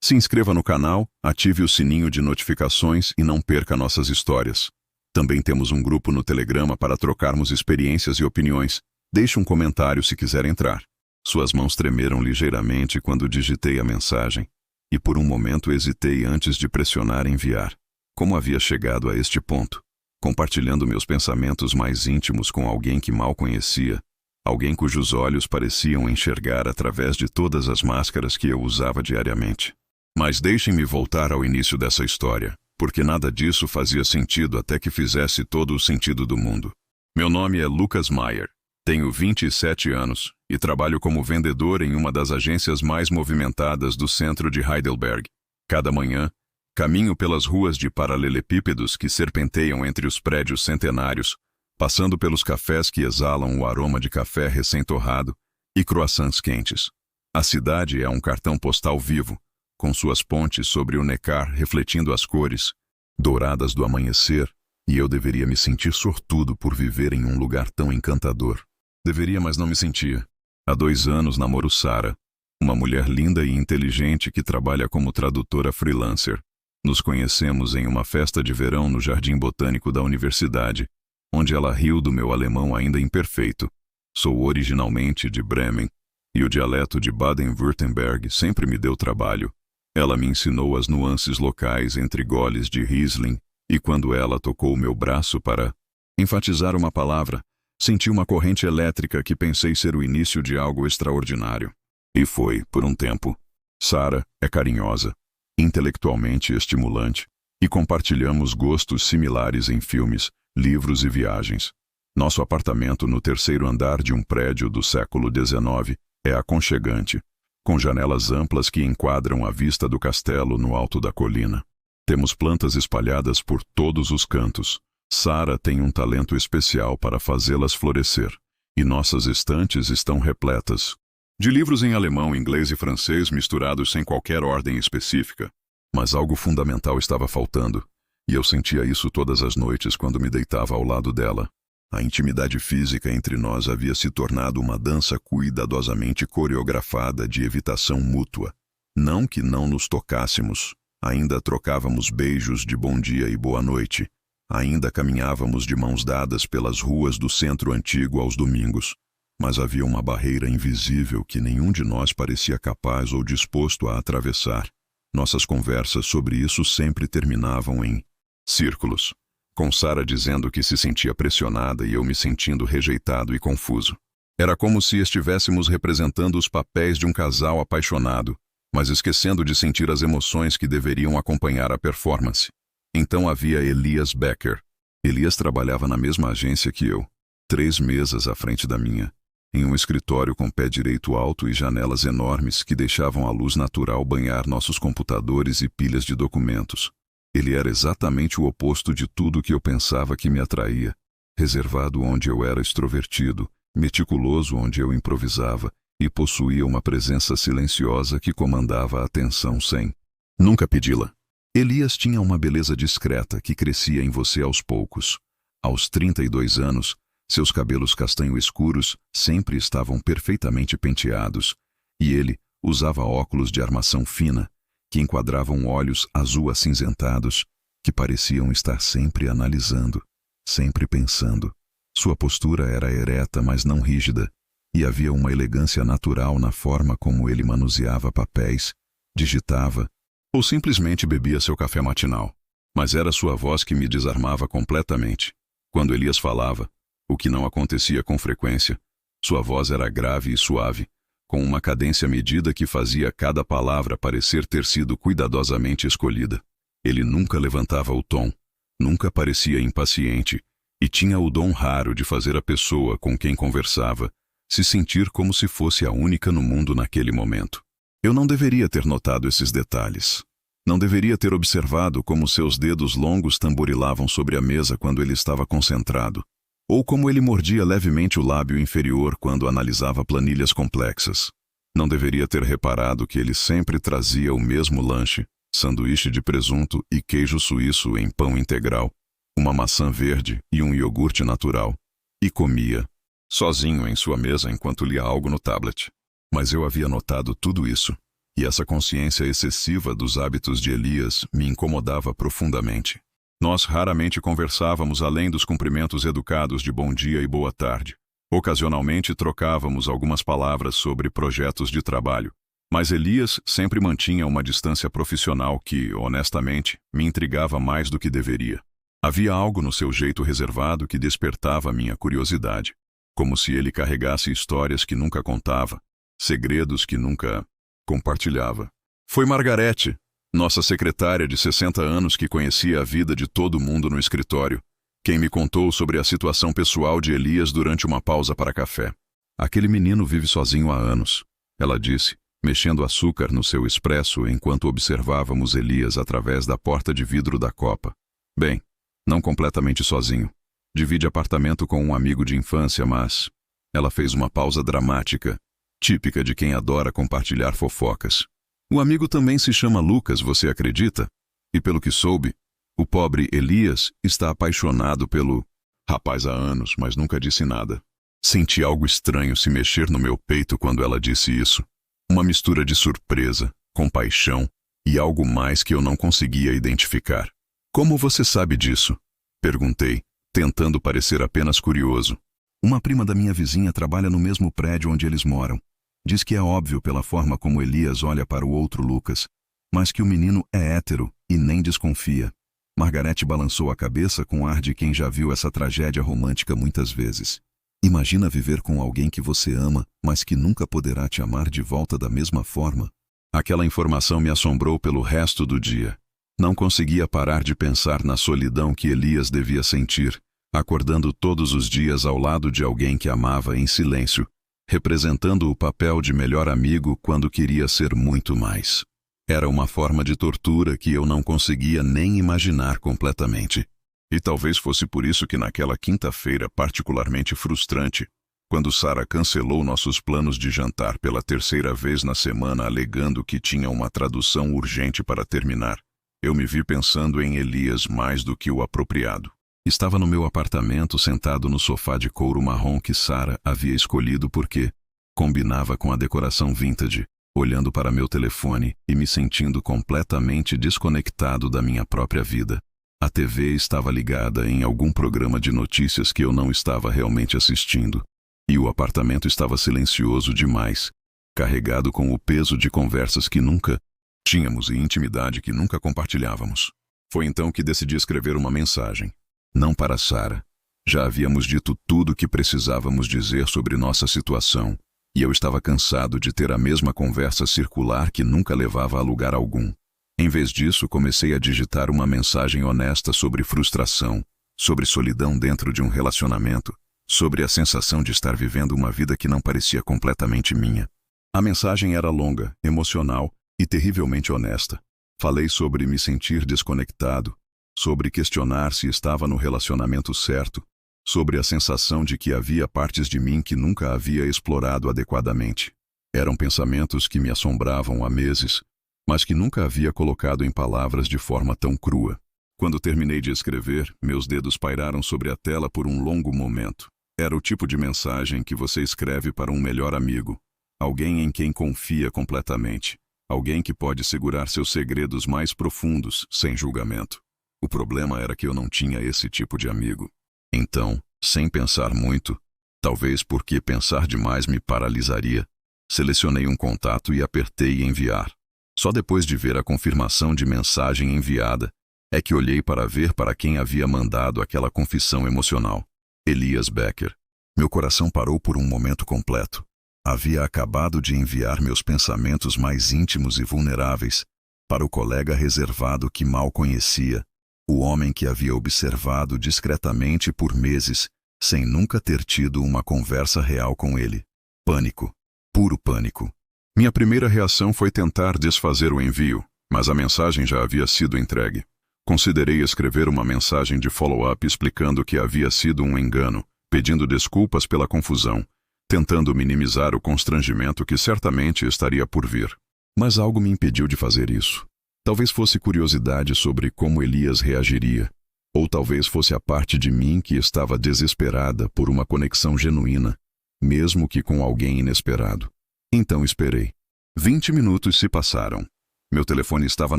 Se inscreva no canal, ative o sininho de notificações e não perca nossas histórias. Também temos um grupo no Telegrama para trocarmos experiências e opiniões. Deixe um comentário se quiser entrar. Suas mãos tremeram ligeiramente quando digitei a mensagem, e por um momento hesitei antes de pressionar enviar. Como havia chegado a este ponto? Compartilhando meus pensamentos mais íntimos com alguém que mal conhecia, alguém cujos olhos pareciam enxergar através de todas as máscaras que eu usava diariamente. Mas deixem-me voltar ao início dessa história, porque nada disso fazia sentido até que fizesse todo o sentido do mundo. Meu nome é Lucas Maier, tenho 27 anos e trabalho como vendedor em uma das agências mais movimentadas do centro de Heidelberg. Cada manhã, caminho pelas ruas de paralelepípedos que serpenteiam entre os prédios centenários, passando pelos cafés que exalam o aroma de café recém-torrado e croissants quentes. A cidade é um cartão postal vivo, com suas pontes sobre o Neckar refletindo as cores douradas do amanhecer, e eu deveria me sentir sortudo por viver em um lugar tão encantador. Deveria, mas não me sentia. Há 2 anos namoro Sara, uma mulher linda e inteligente que trabalha como tradutora freelancer. Nos conhecemos em uma festa de verão no Jardim Botânico da Universidade, onde ela riu do meu alemão ainda imperfeito. Sou originalmente de Bremen, e o dialeto de Baden-Württemberg sempre me deu trabalho. Ela me ensinou as nuances locais entre goles de Riesling, e quando ela tocou meu braço para enfatizar uma palavra, senti uma corrente elétrica que pensei ser o início de algo extraordinário. E foi, por um tempo. Sara é carinhosa, intelectualmente estimulante, e compartilhamos gostos similares em filmes, livros e viagens. Nosso apartamento no 3º andar de um prédio do século XIX é aconchegante, com janelas amplas que enquadram a vista do castelo no alto da colina. Temos plantas espalhadas por todos os cantos. Sara tem um talento especial para fazê-las florescer, e nossas estantes estão repletas de livros em alemão, inglês e francês misturados sem qualquer ordem específica. Mas algo fundamental estava faltando, e eu sentia isso todas as noites quando me deitava ao lado dela. A intimidade física entre nós havia se tornado uma dança cuidadosamente coreografada de evitação mútua. Não que não nos tocássemos, ainda trocávamos beijos de bom dia e boa noite, ainda caminhávamos de mãos dadas pelas ruas do centro antigo aos domingos, mas havia uma barreira invisível que nenhum de nós parecia capaz ou disposto a atravessar. Nossas conversas sobre isso sempre terminavam em círculos, com Sara dizendo que se sentia pressionada e eu me sentindo rejeitado e confuso. Era como se estivéssemos representando os papéis de um casal apaixonado, mas esquecendo de sentir as emoções que deveriam acompanhar a performance. Então havia Elias Becker. Elias trabalhava na mesma agência que eu, 3 mesas à frente da minha, em um escritório com pé direito alto e janelas enormes que deixavam a luz natural banhar nossos computadores e pilhas de documentos. Ele era exatamente o oposto de tudo que eu pensava que me atraía, reservado onde eu era extrovertido, meticuloso onde eu improvisava, e possuía uma presença silenciosa que comandava a atenção sem nunca pedi-la. Elias tinha uma beleza discreta que crescia em você aos poucos. Aos 32 anos, seus cabelos castanho escuros sempre estavam perfeitamente penteados, e ele usava óculos de armação fina, que enquadravam olhos azul acinzentados, que pareciam estar sempre analisando, sempre pensando. Sua postura era ereta, mas não rígida, e havia uma elegância natural na forma como ele manuseava papéis, digitava, ou simplesmente bebia seu café matinal. Mas era sua voz que me desarmava completamente. Quando Elias falava, o que não acontecia com frequência, sua voz era grave e suave, com uma cadência medida que fazia cada palavra parecer ter sido cuidadosamente escolhida. Ele nunca levantava o tom, nunca parecia impaciente, e tinha o dom raro de fazer a pessoa com quem conversava se sentir como se fosse a única no mundo naquele momento. Eu não deveria ter notado esses detalhes. Não deveria ter observado como seus dedos longos tamborilavam sobre a mesa quando ele estava concentrado, ou como ele mordia levemente o lábio inferior quando analisava planilhas complexas. Não deveria ter reparado que ele sempre trazia o mesmo lanche, sanduíche de presunto e queijo suíço em pão integral, uma maçã verde e um iogurte natural, e comia, sozinho em sua mesa enquanto lia algo no tablet. Mas eu havia notado tudo isso, E essa consciência excessiva dos hábitos de Elias me incomodava profundamente. Nós raramente conversávamos além dos cumprimentos educados de bom dia e boa tarde. Ocasionalmente trocávamos algumas palavras sobre projetos de trabalho, mas Elias sempre mantinha uma distância profissional que, honestamente, me intrigava mais do que deveria. Havia algo no seu jeito reservado que despertava minha curiosidade, como se ele carregasse histórias que nunca contava, segredos que nunca compartilhava. Foi Margarete, nossa secretária de 60 anos que conhecia a vida de todo mundo no escritório, quem me contou sobre a situação pessoal de Elias durante uma pausa para café. Aquele menino vive sozinho há anos, ela disse, mexendo açúcar no seu expresso enquanto observávamos Elias através da porta de vidro da copa. Bem, não completamente sozinho. Divide apartamento com um amigo de infância, mas... Ela fez uma pausa dramática, típica de quem adora compartilhar fofocas. O amigo também se chama Lucas, você acredita? E pelo que soube, o pobre Elias está apaixonado pelo rapaz há anos, mas nunca disse nada. Senti algo estranho se mexer no meu peito quando ela disse isso. Uma mistura de surpresa, compaixão e algo mais que eu não conseguia identificar. Como você sabe disso? Perguntei, tentando parecer apenas curioso. Uma prima da minha vizinha trabalha no mesmo prédio onde eles moram. Diz que é óbvio pela forma como Elias olha para o outro Lucas, mas que o menino é hétero e nem desconfia. Margarete balançou a cabeça com ar de quem já viu essa tragédia romântica muitas vezes. Imagina viver com alguém que você ama, mas que nunca poderá te amar de volta da mesma forma. Aquela informação me assombrou pelo resto do dia. Não conseguia parar de pensar na solidão que Elias devia sentir, acordando todos os dias ao lado de alguém que amava em silêncio, representando o papel de melhor amigo quando queria ser muito mais. Era uma forma de tortura que eu não conseguia nem imaginar completamente. E talvez fosse por isso que naquela quinta-feira particularmente frustrante, quando Sara cancelou nossos planos de jantar pela terceira vez na semana alegando que tinha uma tradução urgente para terminar, eu me vi pensando em Elias mais do que o apropriado. Estava no meu apartamento sentado no sofá de couro marrom que Sara havia escolhido porque combinava com a decoração vintage, olhando para meu telefone e me sentindo completamente desconectado da minha própria vida. A TV estava ligada em algum programa de notícias que eu não estava realmente assistindo, e o apartamento estava silencioso demais, carregado com o peso de conversas que nunca tínhamos e intimidade que nunca compartilhávamos. Foi então que decidi escrever uma mensagem. Não para Sara. Já havíamos dito tudo o que precisávamos dizer sobre nossa situação, e eu estava cansado de ter a mesma conversa circular que nunca levava a lugar algum. Em vez disso, comecei a digitar uma mensagem honesta sobre frustração, sobre solidão dentro de um relacionamento, sobre a sensação de estar vivendo uma vida que não parecia completamente minha. A mensagem era longa, emocional e terrivelmente honesta. Falei sobre me sentir desconectado, sobre questionar se estava no relacionamento certo, sobre a sensação de que havia partes de mim que nunca havia explorado adequadamente. Eram pensamentos que me assombravam há meses, mas que nunca havia colocado em palavras de forma tão crua. Quando terminei de escrever, meus dedos pairaram sobre a tela por um longo momento. Era o tipo de mensagem que você escreve para um melhor amigo, alguém em quem confia completamente, alguém que pode segurar seus segredos mais profundos sem julgamento. O problema era que eu não tinha esse tipo de amigo. Então, sem pensar muito, talvez porque pensar demais me paralisaria, selecionei um contato e apertei enviar. Só depois de ver a confirmação de mensagem enviada, é que olhei para ver para quem havia mandado aquela confissão emocional. Elias Becker. Meu coração parou por um momento completo. Havia acabado de enviar meus pensamentos mais íntimos e vulneráveis para o colega reservado que mal conhecia, o homem que havia observado discretamente por meses, sem nunca ter tido uma conversa real com ele. Pânico. Puro pânico. Minha primeira reação foi tentar desfazer o envio, mas a mensagem já havia sido entregue. Considerei escrever uma mensagem de follow-up explicando que havia sido um engano, pedindo desculpas pela confusão, tentando minimizar o constrangimento que certamente estaria por vir. Mas algo me impediu de fazer isso. Talvez fosse curiosidade sobre como Elias reagiria, ou talvez fosse a parte de mim que estava desesperada por uma conexão genuína, mesmo que com alguém inesperado. Então esperei. 20 minutos se passaram. Meu telefone estava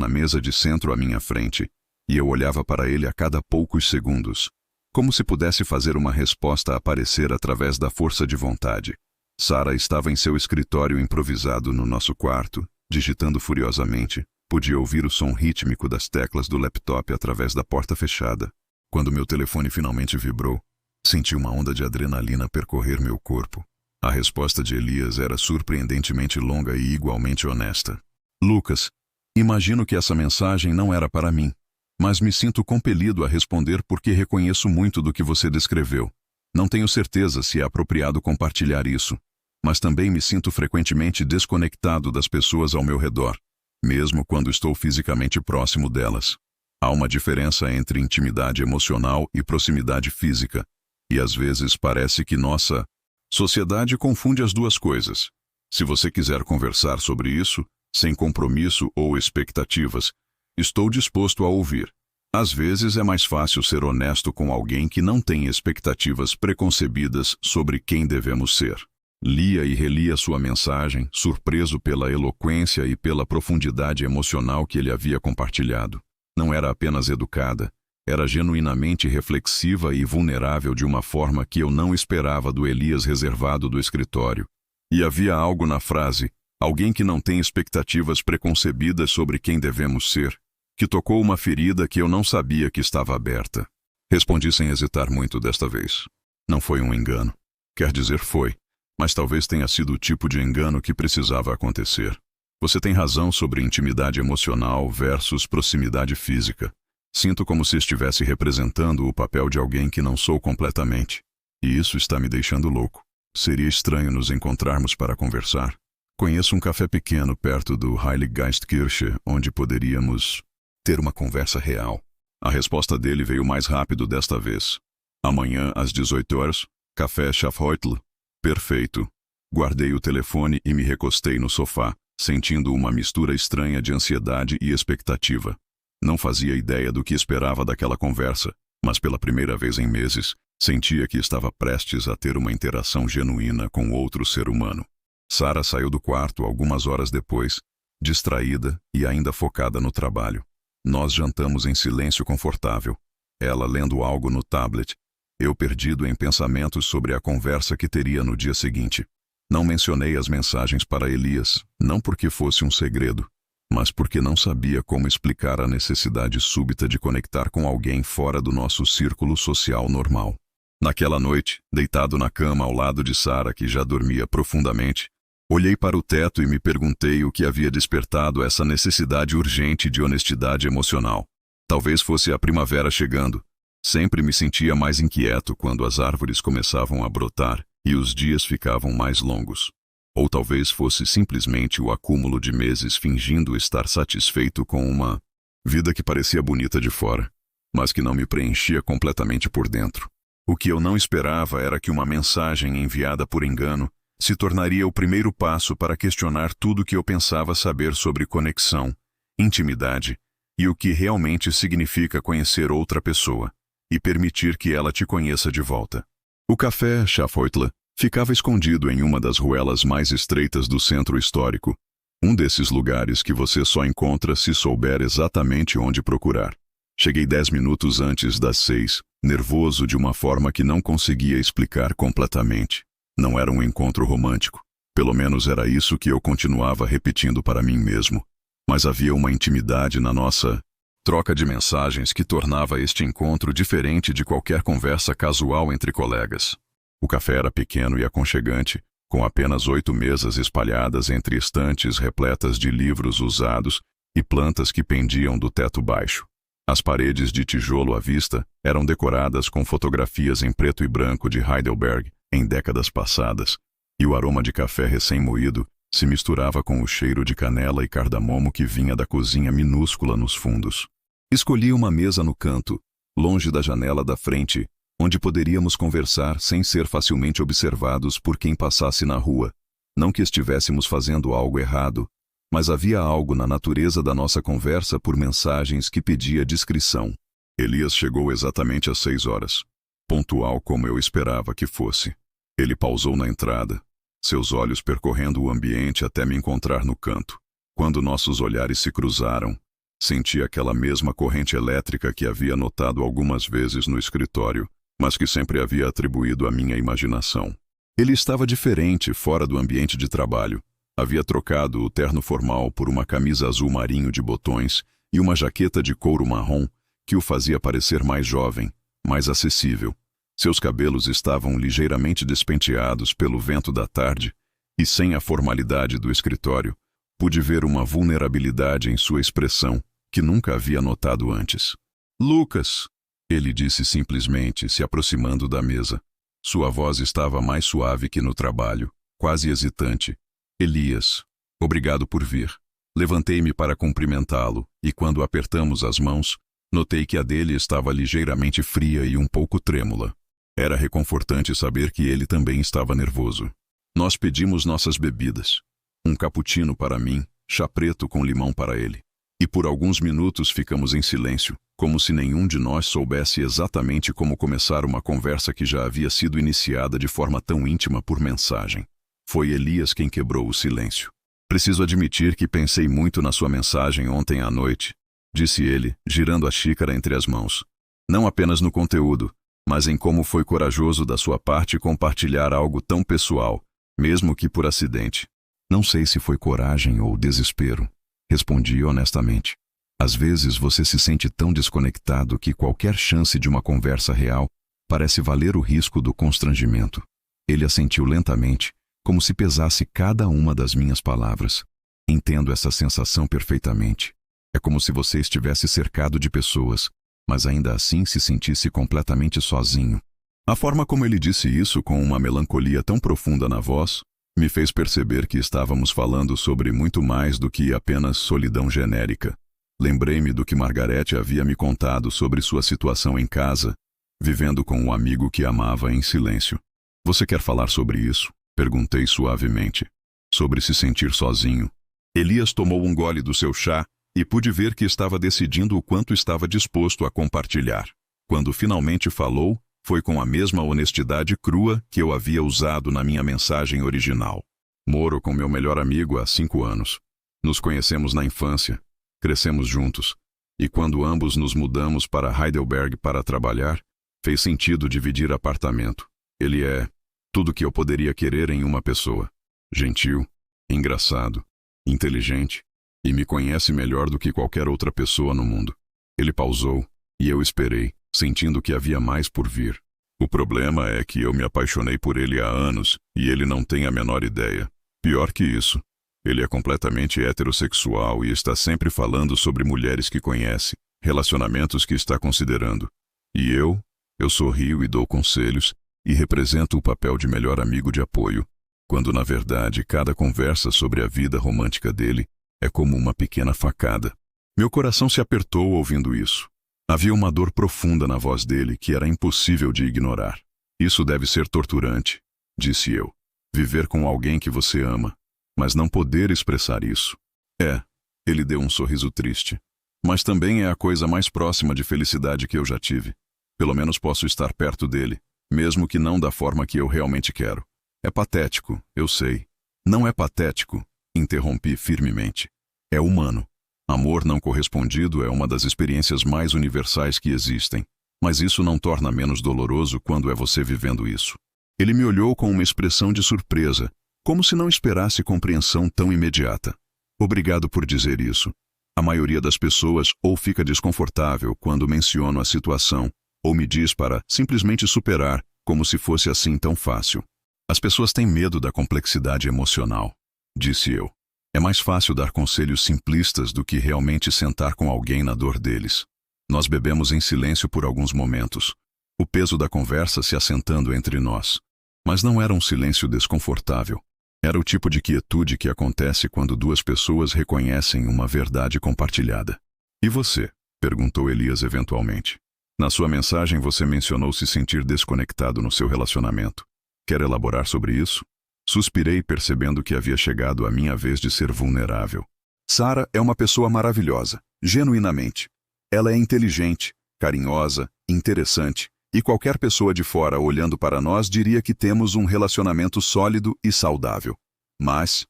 na mesa de centro à minha frente, e eu olhava para ele a cada poucos segundos, como se pudesse fazer uma resposta aparecer através da força de vontade. Sara estava em seu escritório improvisado no nosso quarto, digitando furiosamente. Podia ouvir o som rítmico das teclas do laptop através da porta fechada. Quando meu telefone finalmente vibrou, senti uma onda de adrenalina percorrer meu corpo. A resposta de Elias era surpreendentemente longa e igualmente honesta. Lucas, imagino que essa mensagem não era para mim, mas me sinto compelido a responder porque reconheço muito do que você descreveu. Não tenho certeza se é apropriado compartilhar isso, mas também me sinto frequentemente desconectado das pessoas ao meu redor, mesmo quando estou fisicamente próximo delas. Há uma diferença entre intimidade emocional e proximidade física, e às vezes parece que nossa sociedade confunde as duas coisas. Se você quiser conversar sobre isso, sem compromisso ou expectativas, estou disposto a ouvir. Às vezes é mais fácil ser honesto com alguém que não tem expectativas preconcebidas sobre quem devemos ser. Lia e relia sua mensagem, surpreso pela eloquência e pela profundidade emocional que ele havia compartilhado. Não era apenas educada, era genuinamente reflexiva e vulnerável de uma forma que eu não esperava do Elias reservado do escritório. E havia algo na frase, alguém que não tem expectativas preconcebidas sobre quem devemos ser, que tocou uma ferida que eu não sabia que estava aberta. Respondi sem hesitar muito desta vez. Não foi um engano. Quer dizer, foi. Mas talvez tenha sido o tipo de engano que precisava acontecer. Você tem razão sobre intimidade emocional versus proximidade física. Sinto como se estivesse representando o papel de alguém que não sou completamente. E isso está me deixando louco. Seria estranho nos encontrarmos para conversar. Conheço um café pequeno perto do Heiliggeistkirche, onde poderíamos ter uma conversa real. A resposta dele veio mais rápido desta vez. Amanhã, às 18 horas, café Schaffhäutle. Perfeito. Guardei o telefone e me recostei no sofá, sentindo uma mistura estranha de ansiedade e expectativa. Não fazia ideia do que esperava daquela conversa, mas pela primeira vez em meses, sentia que estava prestes a ter uma interação genuína com outro ser humano. Sara saiu do quarto algumas horas depois, distraída e ainda focada no trabalho. Nós jantamos em silêncio confortável, ela lendo algo no tablet, eu perdido em pensamentos sobre a conversa que teria no dia seguinte. Não mencionei as mensagens para Elias, não porque fosse um segredo, mas porque não sabia como explicar a necessidade súbita de conectar com alguém fora do nosso círculo social normal. Naquela noite, deitado na cama ao lado de Sara, que já dormia profundamente, olhei para o teto e me perguntei o que havia despertado essa necessidade urgente de honestidade emocional. Talvez fosse a primavera chegando. Sempre me sentia mais inquieto quando as árvores começavam a brotar e os dias ficavam mais longos. Ou talvez fosse simplesmente o acúmulo de meses fingindo estar satisfeito com uma vida que parecia bonita de fora, mas que não me preenchia completamente por dentro. O que eu não esperava era que uma mensagem enviada por engano se tornaria o primeiro passo para questionar tudo o que eu pensava saber sobre conexão, intimidade e o que realmente significa conhecer outra pessoa e permitir que ela te conheça de volta. O café Schaffhäutle ficava escondido em uma das ruelas mais estreitas do centro histórico, um desses lugares que você só encontra se souber exatamente onde procurar. Cheguei 10 minutos antes das 6, nervoso de uma forma que não conseguia explicar completamente. Não era um encontro romântico. Pelo menos era isso que eu continuava repetindo para mim mesmo. Mas havia uma intimidade na nossa troca de mensagens que tornava este encontro diferente de qualquer conversa casual entre colegas. O café era pequeno e aconchegante, com apenas 8 mesas espalhadas entre estantes repletas de livros usados e plantas que pendiam do teto baixo. As paredes de tijolo à vista eram decoradas com fotografias em preto e branco de Heidelberg em décadas passadas, e o aroma de café recém-moído se misturava com o cheiro de canela e cardamomo que vinha da cozinha minúscula nos fundos. Escolhi uma mesa no canto, longe da janela da frente, onde poderíamos conversar sem ser facilmente observados por quem passasse na rua. Não que estivéssemos fazendo algo errado, mas havia algo na natureza da nossa conversa por mensagens que pedia discrição. Elias chegou exatamente às 6 horas, pontual como eu esperava que fosse. Ele pausou na entrada, seus olhos percorrendo o ambiente até me encontrar no canto. Quando nossos olhares se cruzaram, senti aquela mesma corrente elétrica que havia notado algumas vezes no escritório, mas que sempre havia atribuído à minha imaginação. Ele estava diferente fora do ambiente de trabalho. Havia trocado o terno formal por uma camisa azul marinho de botões e uma jaqueta de couro marrom que o fazia parecer mais jovem, mais acessível. Seus cabelos estavam ligeiramente despenteados pelo vento da tarde e, sem a formalidade do escritório, pude ver uma vulnerabilidade em sua expressão que nunca havia notado antes. "Lucas", ele disse simplesmente, se aproximando da mesa. Sua voz estava mais suave que no trabalho, quase hesitante. "Elias, obrigado por vir." Levantei-me para cumprimentá-lo e, quando apertamos as mãos, notei que a dele estava ligeiramente fria e um pouco trêmula. Era reconfortante saber que ele também estava nervoso. Nós pedimos nossas bebidas. Um cappuccino para mim, chá preto com limão para ele. E por alguns minutos ficamos em silêncio, como se nenhum de nós soubesse exatamente como começar uma conversa que já havia sido iniciada de forma tão íntima por mensagem. Foi Elias quem quebrou o silêncio. "Preciso admitir que pensei muito na sua mensagem ontem à noite", disse ele, girando a xícara entre as mãos. "Não apenas no conteúdo, mas em como foi corajoso da sua parte compartilhar algo tão pessoal, mesmo que por acidente." "Não sei se foi coragem ou desespero", respondi honestamente. "Às vezes você se sente tão desconectado que qualquer chance de uma conversa real parece valer o risco do constrangimento." Ele assentiu lentamente, como se pesasse cada uma das minhas palavras. "Entendo essa sensação perfeitamente. É como se você estivesse cercado de pessoas, mas ainda assim se sentisse completamente sozinho." A forma como ele disse isso, com uma melancolia tão profunda na voz, me fez perceber que estávamos falando sobre muito mais do que apenas solidão genérica. Lembrei-me do que Margarete havia me contado sobre sua situação em casa, vivendo com um amigo que amava em silêncio. "Você quer falar sobre isso?" perguntei suavemente. "Sobre se sentir sozinho." Elias tomou um gole do seu chá e pude ver que estava decidindo o quanto estava disposto a compartilhar. Quando finalmente falou, foi com a mesma honestidade crua que eu havia usado na minha mensagem original. "Moro com meu melhor amigo há 5 anos. Nos conhecemos na infância, crescemos juntos, e quando ambos nos mudamos para Heidelberg para trabalhar, fez sentido dividir apartamento. Ele é tudo que eu poderia querer em uma pessoa. Gentil, engraçado, inteligente, e me conhece melhor do que qualquer outra pessoa no mundo." Ele pausou, e eu esperei, sentindo que havia mais por vir. "O problema é que eu me apaixonei por ele há anos, e ele não tem a menor ideia. Pior que isso, ele é completamente heterossexual e está sempre falando sobre mulheres que conhece, relacionamentos que está considerando. E eu sorrio e dou conselhos, e represento o papel de melhor amigo de apoio, quando na verdade cada conversa sobre a vida romântica dele é como uma pequena facada." Meu coração se apertou ouvindo isso. Havia uma dor profunda na voz dele que era impossível de ignorar. "Isso deve ser torturante", disse eu. "Viver com alguém que você ama, mas não poder expressar isso." "É", ele deu um sorriso triste. "Mas também é a coisa mais próxima de felicidade que eu já tive. Pelo menos posso estar perto dele, mesmo que não da forma que eu realmente quero." "É patético, eu sei." "Não é patético", interrompi firmemente. "É humano. Amor não correspondido é uma das experiências mais universais que existem, mas isso não torna menos doloroso quando é você vivendo isso." Ele me olhou com uma expressão de surpresa, como se não esperasse compreensão tão imediata. "Obrigado por dizer isso. A maioria das pessoas ou fica desconfortável quando menciono a situação, ou me diz para simplesmente superar, como se fosse assim tão fácil. As pessoas têm medo da complexidade emocional", disse eu. "É mais fácil dar conselhos simplistas do que realmente sentar com alguém na dor deles." Nós bebemos em silêncio por alguns momentos, o peso da conversa se assentando entre nós. Mas não era um silêncio desconfortável. Era o tipo de quietude que acontece quando duas pessoas reconhecem uma verdade compartilhada. "E você?" perguntou Elias eventualmente. "Na sua mensagem você mencionou se sentir desconectado no seu relacionamento. Quer elaborar sobre isso?" Suspirei, percebendo que havia chegado a minha vez de ser vulnerável. "Sarah é uma pessoa maravilhosa, genuinamente. Ela é inteligente, carinhosa, interessante E qualquer pessoa de fora olhando para nós diria que temos um relacionamento sólido e saudável. Mas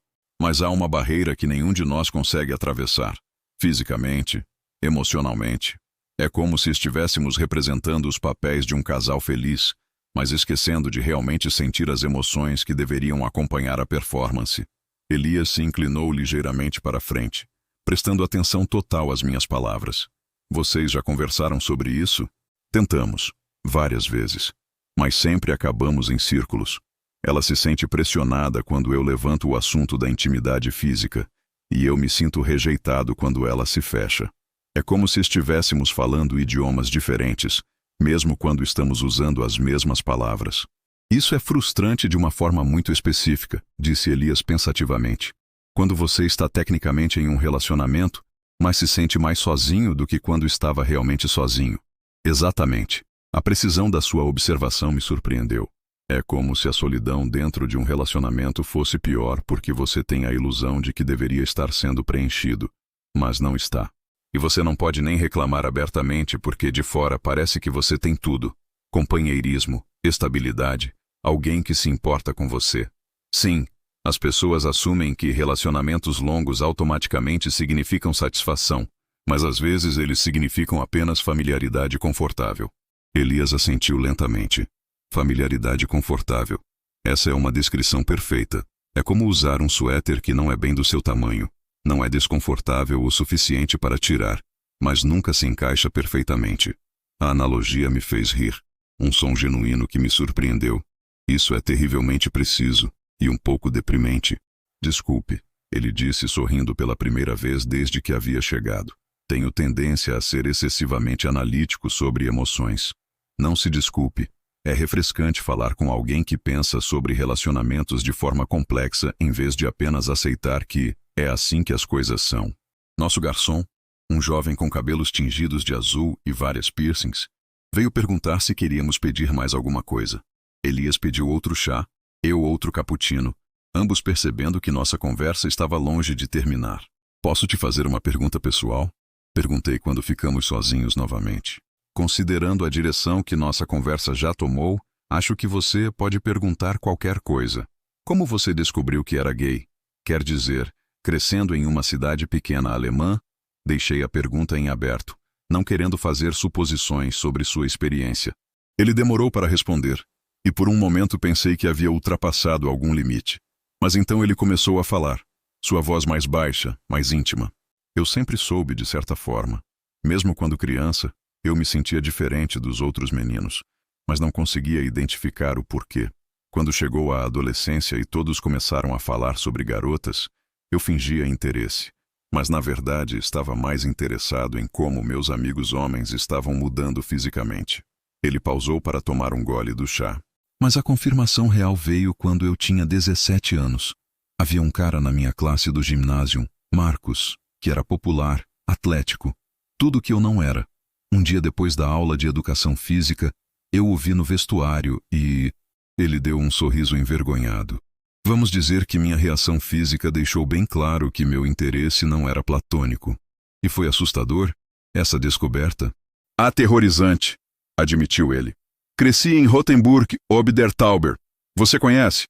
há uma barreira que nenhum de nós consegue atravessar. Fisicamente, emocionalmente. É como se estivéssemos representando os papéis de um casal feliz, mas esquecendo de realmente sentir as emoções que deveriam acompanhar a performance. Elias se inclinou ligeiramente para frente, prestando atenção total às minhas palavras. Vocês já conversaram sobre isso? Tentamos, várias vezes, mas sempre acabamos em círculos. Ela se sente pressionada quando eu levanto o assunto da intimidade física, e eu me sinto rejeitado quando ela se fecha. É como se estivéssemos falando idiomas diferentes, mesmo quando estamos usando as mesmas palavras. Isso é frustrante de uma forma muito específica, disse Elias pensativamente. Quando você está tecnicamente em um relacionamento, mas se sente mais sozinho do que quando estava realmente sozinho. Exatamente. A precisão da sua observação me surpreendeu. É como se a solidão dentro de um relacionamento fosse pior porque você tem a ilusão de que deveria estar sendo preenchido, mas não está. E você não pode nem reclamar abertamente porque de fora parece que você tem tudo. Companheirismo, estabilidade, alguém que se importa com você. Sim, as pessoas assumem que relacionamentos longos automaticamente significam satisfação, mas às vezes eles significam apenas familiaridade confortável. Elias assentiu lentamente. Familiaridade confortável. Essa é uma descrição perfeita. É como usar um suéter que não é bem do seu tamanho. Não é desconfortável o suficiente para tirar, mas nunca se encaixa perfeitamente. A analogia me fez rir. Um som genuíno que me surpreendeu. Isso é terrivelmente preciso e um pouco deprimente. Desculpe, ele disse sorrindo pela primeira vez desde que havia chegado. Tenho tendência a ser excessivamente analítico sobre emoções. Não se desculpe. É refrescante falar com alguém que pensa sobre relacionamentos de forma complexa em vez de apenas aceitar que é assim que as coisas são. Nosso garçom, um jovem com cabelos tingidos de azul e várias piercings, veio perguntar se queríamos pedir mais alguma coisa. Elias pediu outro chá, eu outro cappuccino, ambos percebendo que nossa conversa estava longe de terminar. Posso te fazer uma pergunta pessoal? Perguntei quando ficamos sozinhos novamente. Considerando a direção que nossa conversa já tomou, acho que você pode perguntar qualquer coisa. Como você descobriu que era gay? Quer dizer, crescendo em uma cidade pequena alemã, deixei a pergunta em aberto, não querendo fazer suposições sobre sua experiência. Ele demorou para responder, e por um momento pensei que havia ultrapassado algum limite. Mas então ele começou a falar, sua voz mais baixa, mais íntima. Eu sempre soube de certa forma. Mesmo quando criança, eu me sentia diferente dos outros meninos, mas não conseguia identificar o porquê. Quando chegou a adolescência e todos começaram a falar sobre garotas, eu fingia interesse, mas na verdade estava mais interessado em como meus amigos homens estavam mudando fisicamente. Ele pausou para tomar um gole do chá. Mas a confirmação real veio quando eu tinha 17 anos. Havia um cara na minha classe do ginásio, Marcos, que era popular, atlético, tudo que eu não era. Um dia depois da aula de educação física, eu o vi no vestuário e... Ele deu um sorriso envergonhado. Vamos dizer que minha reação física deixou bem claro que meu interesse não era platônico. E foi assustador, essa descoberta. Aterrorizante, admitiu ele. Cresci em Rothenburg ob der Tauber. Você conhece?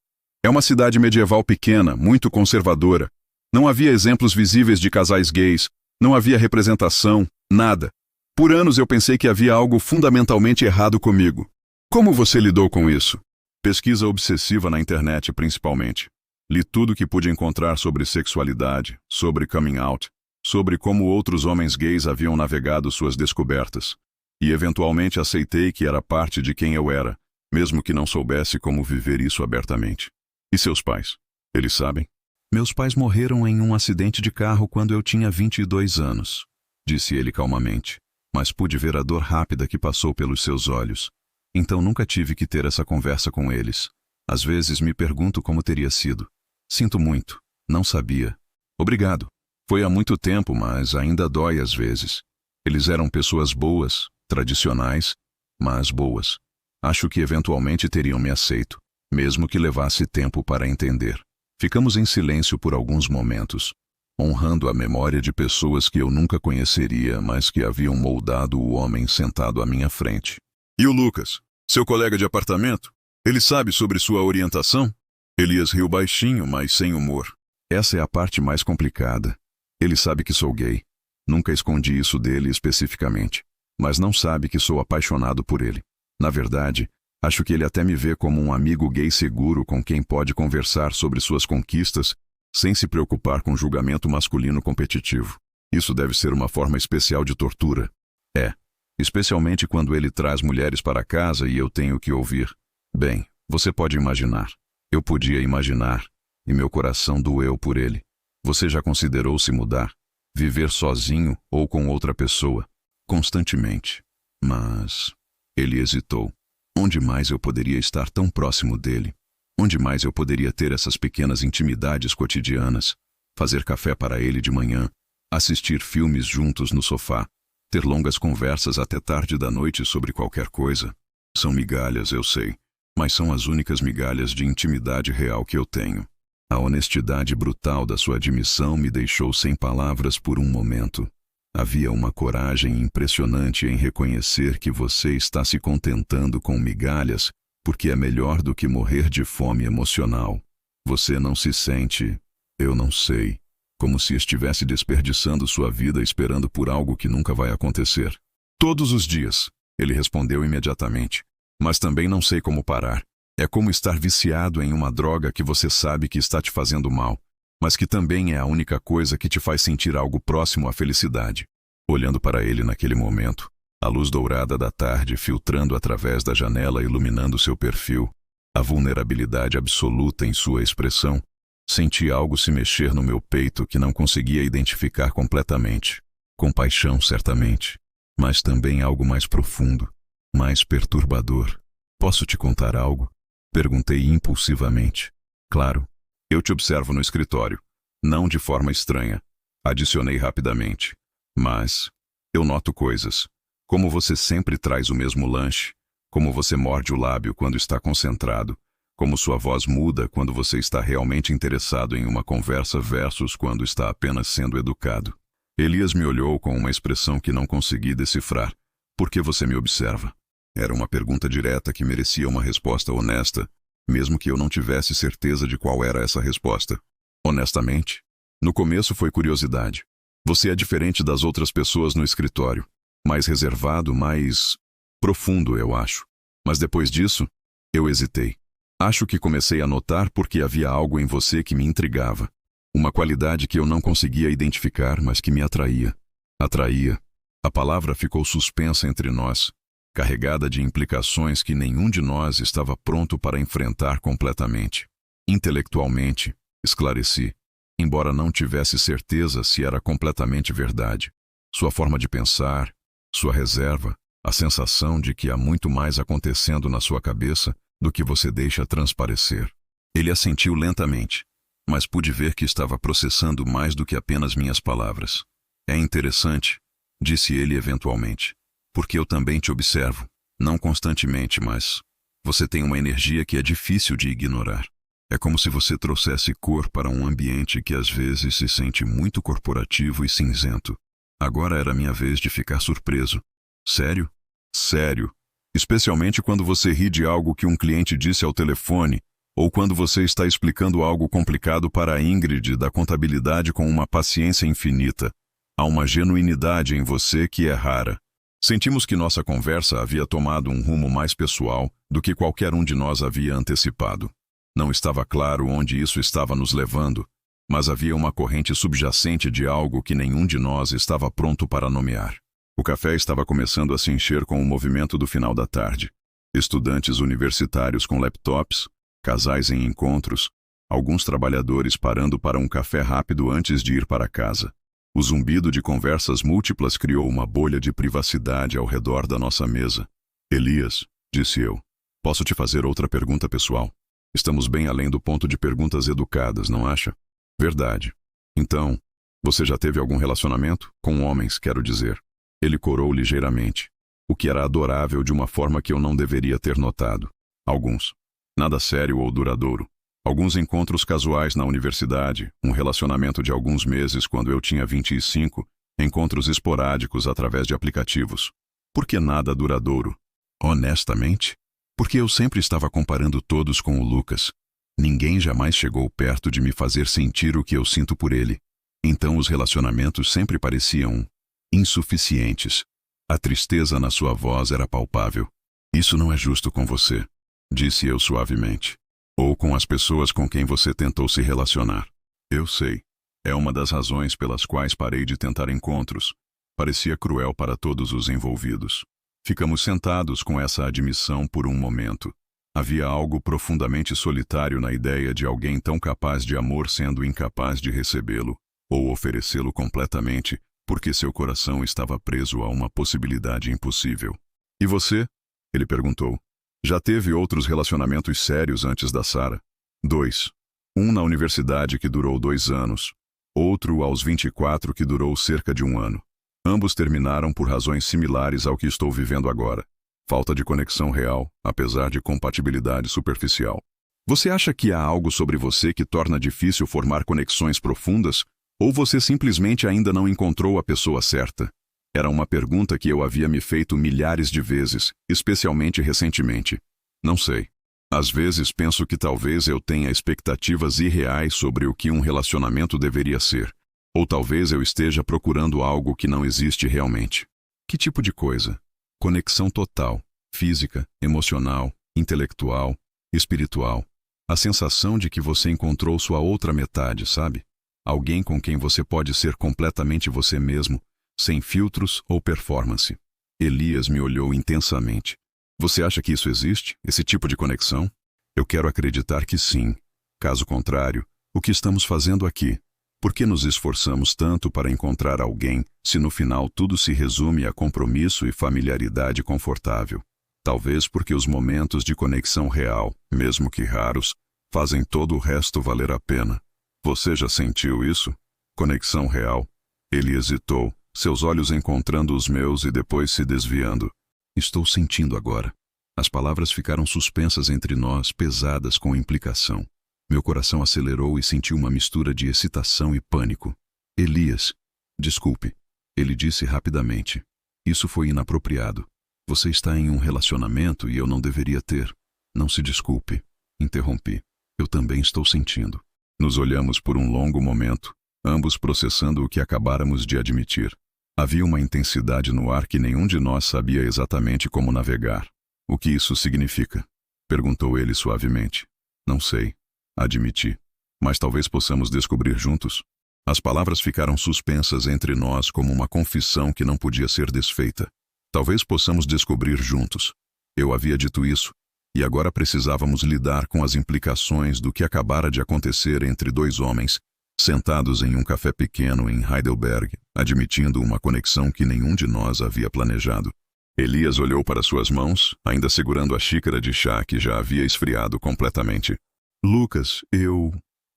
É uma cidade medieval pequena, muito conservadora. Não havia exemplos visíveis de casais gays, não havia representação, nada. Por anos eu pensei que havia algo fundamentalmente errado comigo. Como você lidou com isso? Pesquisa obsessiva na internet, principalmente. Li tudo que pude encontrar sobre sexualidade, sobre coming out, sobre como outros homens gays haviam navegado suas descobertas. E eventualmente aceitei que era parte de quem eu era, mesmo que não soubesse como viver isso abertamente. E seus pais? Eles sabem? Meus pais morreram em um acidente de carro quando eu tinha 22 anos, disse ele calmamente. Mas pude ver a dor rápida que passou pelos seus olhos. Então nunca tive que ter essa conversa com eles. Às vezes me pergunto como teria sido. Sinto muito. Não sabia. Obrigado. Foi há muito tempo, mas ainda dói às vezes. Eles eram pessoas boas, tradicionais, mas boas. Acho que eventualmente teriam me aceito, mesmo que levasse tempo para entender. Ficamos em silêncio por alguns momentos, honrando a memória de pessoas que eu nunca conheceria, mas que haviam moldado o homem sentado à minha frente. E o Lucas, seu colega de apartamento? Ele sabe sobre sua orientação? Elias riu baixinho, mas sem humor. Essa é a parte mais complicada. Ele sabe que sou gay. Nunca escondi isso dele especificamente. Mas não sabe que sou apaixonado por ele. Na verdade, acho que ele até me vê como um amigo gay seguro com quem pode conversar sobre suas conquistas sem se preocupar com julgamento masculino competitivo. Isso deve ser uma forma especial de tortura. É, especialmente quando ele traz mulheres para casa e eu tenho que ouvir. Bem, você pode imaginar. Eu podia imaginar, e meu coração doeu por ele. Você já considerou se mudar? Viver sozinho ou com outra pessoa? Constantemente. Mas... Ele hesitou. Onde mais eu poderia estar tão próximo dele? Onde mais eu poderia ter essas pequenas intimidades cotidianas? Fazer café para ele de manhã, assistir filmes juntos no sofá, ter longas conversas até tarde da noite sobre qualquer coisa. São migalhas, eu sei, mas são as únicas migalhas de intimidade real que eu tenho. A honestidade brutal da sua admissão me deixou sem palavras por um momento. Havia uma coragem impressionante em reconhecer que você está se contentando com migalhas, porque é melhor do que morrer de fome emocional. Você não se sente, eu não sei, como se estivesse desperdiçando sua vida esperando por algo que nunca vai acontecer. Todos os dias, ele respondeu imediatamente. Mas também não sei como parar. É como estar viciado em uma droga que você sabe que está te fazendo mal, mas que também é a única coisa que te faz sentir algo próximo à felicidade. Olhando para ele naquele momento, a luz dourada da tarde filtrando através da janela iluminando seu perfil, a vulnerabilidade absoluta em sua expressão, senti algo se mexer no meu peito que não conseguia identificar completamente. Compaixão, certamente, mas também algo mais profundo, mais perturbador. Posso te contar algo? Perguntei impulsivamente. Claro, eu te observo no escritório, não de forma estranha. Adicionei rapidamente. Mas eu noto coisas. Como você sempre traz o mesmo lanche, como você morde o lábio quando está concentrado, como sua voz muda quando você está realmente interessado em uma conversa versus quando está apenas sendo educado. Elias me olhou com uma expressão que não consegui decifrar. Por que você me observa? Era uma pergunta direta que merecia uma resposta honesta, mesmo que eu não tivesse certeza de qual era essa resposta. Honestamente, no começo foi curiosidade. Você é diferente das outras pessoas no escritório. Mais reservado, mais profundo, eu acho. Mas depois disso, eu hesitei. Acho que comecei a notar porque havia algo em você que me intrigava. Uma qualidade que eu não conseguia identificar, mas que me atraía. Atraía. A palavra ficou suspensa entre nós, carregada de implicações que nenhum de nós estava pronto para enfrentar completamente. Intelectualmente, esclareci, embora não tivesse certeza se era completamente verdade. Sua forma de pensar, sua reserva, a sensação de que há muito mais acontecendo na sua cabeça do que você deixa transparecer. Ele assentiu lentamente, mas pude ver que estava processando mais do que apenas minhas palavras. É interessante, disse ele eventualmente, porque eu também te observo, não constantemente, mas você tem uma energia que é difícil de ignorar. É como se você trouxesse cor para um ambiente que às vezes se sente muito corporativo e cinzento. Agora era minha vez de ficar surpreso. Sério? Sério. Especialmente quando você ri de algo que um cliente disse ao telefone, ou quando você está explicando algo complicado para a Ingrid da contabilidade com uma paciência infinita. Há uma genuinidade em você que é rara. Sentimos que nossa conversa havia tomado um rumo mais pessoal do que qualquer um de nós havia antecipado. Não estava claro onde isso estava nos levando, mas havia uma corrente subjacente de algo que nenhum de nós estava pronto para nomear. O café estava começando a se encher com o movimento do final da tarde. Estudantes universitários com laptops, casais em encontros, alguns trabalhadores parando para um café rápido antes de ir para casa. O zumbido de conversas múltiplas criou uma bolha de privacidade ao redor da nossa mesa. Elias, disse eu, posso te fazer outra pergunta pessoal? Estamos bem além do ponto de perguntas educadas, não acha? Verdade. Então, você já teve algum relacionamento? Com homens, quero dizer. Ele corou ligeiramente, o que era adorável de uma forma que eu não deveria ter notado. Alguns. Nada sério ou duradouro. Alguns encontros casuais na universidade, um relacionamento de alguns meses quando eu tinha 25, encontros esporádicos através de aplicativos. Por que nada duradouro? Honestamente? Porque eu sempre estava comparando todos com o Lucas. Ninguém jamais chegou perto de me fazer sentir o que eu sinto por ele. Então os relacionamentos sempre pareciam insuficientes. A tristeza na sua voz era palpável. Isso não é justo com você, disse eu suavemente. Ou com as pessoas com quem você tentou se relacionar. Eu sei. É uma das razões pelas quais parei de tentar encontros. Parecia cruel para todos os envolvidos. Ficamos sentados com essa admissão por um momento. Havia algo profundamente solitário na ideia de alguém tão capaz de amor sendo incapaz de recebê-lo, ou oferecê-lo completamente, porque seu coração estava preso a uma possibilidade impossível. E você? Ele perguntou. Já teve outros relacionamentos sérios antes da Sarah? 2. Um na universidade que durou 2 anos. Outro aos 24 que durou cerca de 1 ano. Ambos terminaram por razões similares ao que estou vivendo agora. Falta de conexão real, apesar de compatibilidade superficial. Você acha que há algo sobre você que torna difícil formar conexões profundas? Ou você simplesmente ainda não encontrou a pessoa certa? Era uma pergunta que eu havia me feito milhares de vezes, especialmente recentemente. Não sei. Às vezes penso que talvez eu tenha expectativas irreais sobre o que um relacionamento deveria ser. Ou talvez eu esteja procurando algo que não existe realmente. Que tipo de coisa? Conexão total, física, emocional, intelectual, espiritual. A sensação de que você encontrou sua outra metade, sabe? Alguém com quem você pode ser completamente você mesmo, sem filtros ou performance. Elias me olhou intensamente. Você acha que isso existe, esse tipo de conexão? Eu quero acreditar que sim. Caso contrário, o que estamos fazendo aqui? Por que nos esforçamos tanto para encontrar alguém, se no final tudo se resume a compromisso e familiaridade confortável? Talvez porque os momentos de conexão real, mesmo que raros, fazem todo o resto valer a pena. Você já sentiu isso? Conexão real? Ele hesitou, seus olhos encontrando os meus e depois se desviando. Estou sentindo agora. As palavras ficaram suspensas entre nós, pesadas com implicação. Meu coração acelerou e senti uma mistura de excitação e pânico. Elias, desculpe, ele disse rapidamente. Isso foi inapropriado. Você está em um relacionamento e eu não deveria ter. Não se desculpe, interrompi. Eu também estou sentindo. Nos olhamos por um longo momento, ambos processando o que acabáramos de admitir. Havia uma intensidade no ar que nenhum de nós sabia exatamente como navegar. O que isso significa? Perguntou ele suavemente. Não sei, admiti. Mas talvez possamos descobrir juntos. As palavras ficaram suspensas entre nós como uma confissão que não podia ser desfeita. Talvez possamos descobrir juntos. Eu havia dito isso, e agora precisávamos lidar com as implicações do que acabara de acontecer entre 2 homens, sentados em um café pequeno em Heidelberg, admitindo uma conexão que nenhum de nós havia planejado. Elias olhou para suas mãos, ainda segurando a xícara de chá que já havia esfriado completamente. Lucas,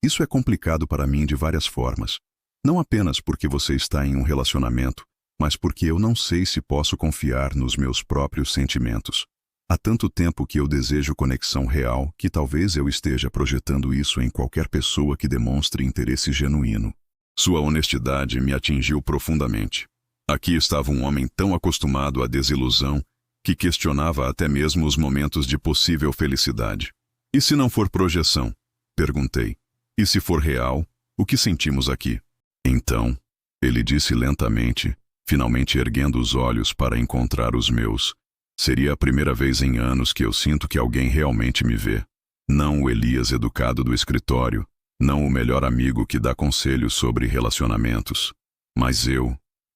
Isso é complicado para mim de várias formas. Não apenas porque você está em um relacionamento, mas porque eu não sei se posso confiar nos meus próprios sentimentos. Há tanto tempo que eu desejo conexão real que talvez eu esteja projetando isso em qualquer pessoa que demonstre interesse genuíno. Sua honestidade me atingiu profundamente. Aqui estava um homem tão acostumado à desilusão que questionava até mesmo os momentos de possível felicidade. E se não for projeção? Perguntei. E se for real, o que sentimos aqui? Então, ele disse lentamente, finalmente erguendo os olhos para encontrar os meus. Seria a primeira vez em anos que eu sinto que alguém realmente me vê. Não o Elias educado do escritório, não o melhor amigo que dá conselhos sobre relacionamentos. Mas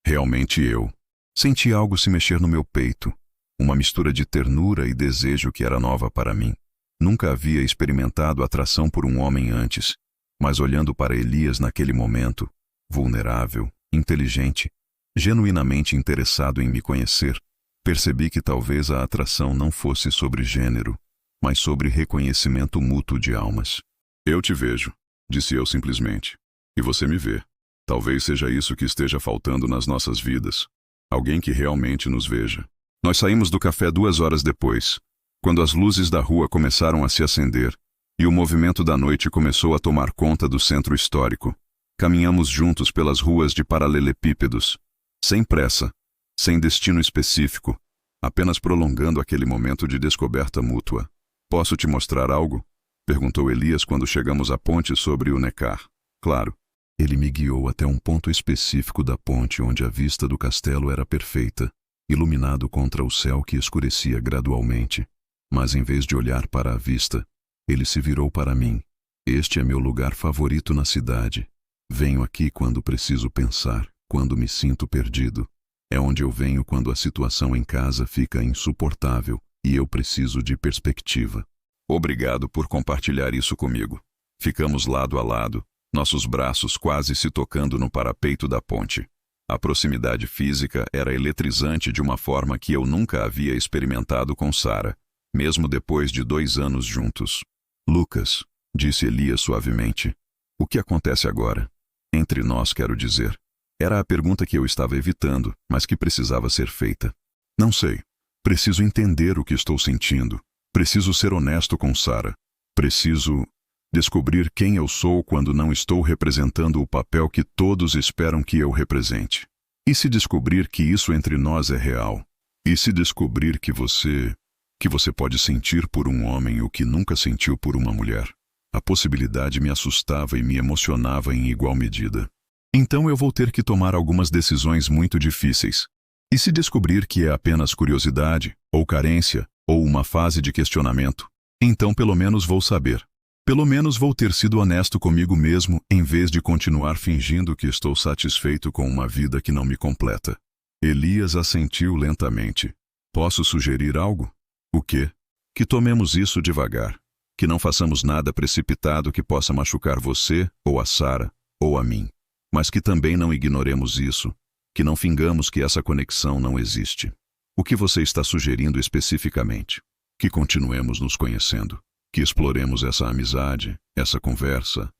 realmente eu, senti algo se mexer no meu peito, uma mistura de ternura e desejo que era nova para mim. Nunca havia experimentado atração por um homem antes, mas olhando para Elias naquele momento, vulnerável, inteligente, genuinamente interessado em me conhecer, percebi que talvez a atração não fosse sobre gênero, mas sobre reconhecimento mútuo de almas. Eu te vejo, disse eu simplesmente, e você me vê. Talvez seja isso que esteja faltando nas nossas vidas. Alguém que realmente nos veja. Nós saímos do café 2 horas depois, quando as luzes da rua começaram a se acender e o movimento da noite começou a tomar conta do centro histórico. Caminhamos juntos pelas ruas de paralelepípedos, sem pressa, sem destino específico, apenas prolongando aquele momento de descoberta mútua. Posso te mostrar algo? Perguntou Elias quando chegamos à ponte sobre o Neckar. Claro. Ele me guiou até um ponto específico da ponte onde a vista do castelo era perfeita, iluminado contra o céu que escurecia gradualmente. Mas em vez de olhar para a vista, ele se virou para mim. Este é meu lugar favorito na cidade. Venho aqui quando preciso pensar, quando me sinto perdido. É onde eu venho quando a situação em casa fica insuportável e eu preciso de perspectiva. Obrigado por compartilhar isso comigo. Ficamos lado a lado, nossos braços quase se tocando no parapeito da ponte. A proximidade física era eletrizante de uma forma que eu nunca havia experimentado com Sarah, mesmo depois de 2 anos juntos. Lucas, disse Elias suavemente, o que acontece agora? Entre nós, quero dizer. Era a pergunta que eu estava evitando, mas que precisava ser feita. Não sei. Preciso entender o que estou sentindo. Preciso ser honesto com Sarah. Preciso descobrir quem eu sou quando não estou representando o papel que todos esperam que eu represente. E se descobrir que isso entre nós é real? E se descobrir que você pode sentir por um homem o que nunca sentiu por uma mulher? A possibilidade me assustava e me emocionava em igual medida. Então eu vou ter que tomar algumas decisões muito difíceis. E se descobrir que é apenas curiosidade, ou carência, ou uma fase de questionamento, então pelo menos vou saber. Pelo menos vou ter sido honesto comigo mesmo em vez de continuar fingindo que estou satisfeito com uma vida que não me completa. Elias assentiu lentamente. Posso sugerir algo? O quê? Que tomemos isso devagar. Que não façamos nada precipitado que possa machucar você, ou a Sarah, ou a mim. Mas que também não ignoremos isso. Que não fingamos que essa conexão não existe. O que você está sugerindo especificamente? Que continuemos nos conhecendo. Que exploremos essa amizade, essa conversa,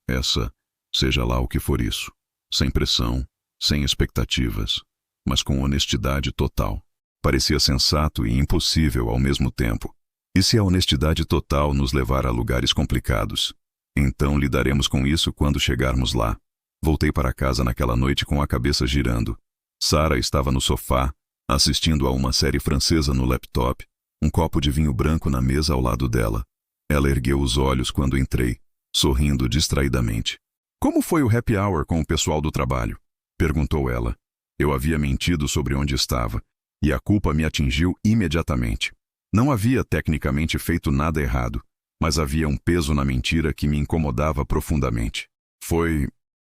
seja lá o que for isso. Sem pressão, sem expectativas, mas com honestidade total. Parecia sensato e impossível ao mesmo tempo. E se a honestidade total nos levar a lugares complicados? Então lidaremos com isso quando chegarmos lá. Voltei para casa naquela noite com a cabeça girando. Sarah estava no sofá, assistindo a uma série francesa no laptop, um copo de vinho branco na mesa ao lado dela. Ela ergueu os olhos quando entrei, sorrindo distraidamente. Como foi o happy hour com o pessoal do trabalho? Perguntou ela. Eu havia mentido sobre onde estava, e a culpa me atingiu imediatamente. Não havia tecnicamente feito nada errado, mas havia um peso na mentira que me incomodava profundamente. Foi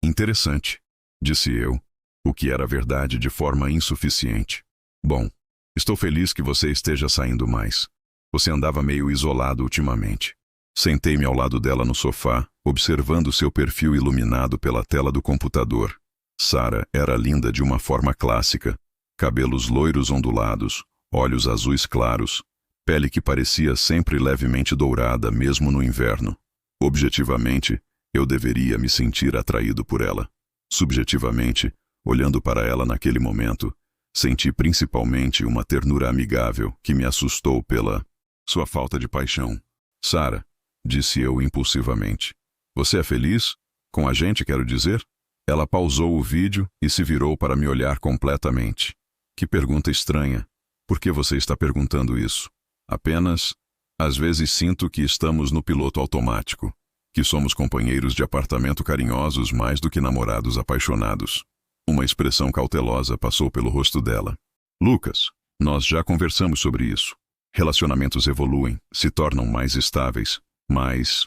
interessante, disse eu, o que era verdade de forma insuficiente. Bom, estou feliz que você esteja saindo mais. Você andava meio isolado ultimamente. Sentei-me ao lado dela no sofá, observando seu perfil iluminado pela tela do computador. Sarah era linda de uma forma clássica. Cabelos loiros ondulados, olhos azuis claros, pele que parecia sempre levemente dourada mesmo no inverno. Objetivamente, eu deveria me sentir atraído por ela. Subjetivamente, olhando para ela naquele momento, senti principalmente uma ternura amigável que me assustou pela sua falta de paixão. Sarah, disse eu impulsivamente. Você é feliz? Com a gente, quero dizer? Ela pausou o vídeo e se virou para me olhar completamente. Que pergunta estranha. Por que você está perguntando isso? Apenas, às vezes sinto que estamos no piloto automático. Que somos companheiros de apartamento carinhosos mais do que namorados apaixonados. Uma expressão cautelosa passou pelo rosto dela. Lucas, nós já conversamos sobre isso. Relacionamentos evoluem, se tornam mais estáveis, mais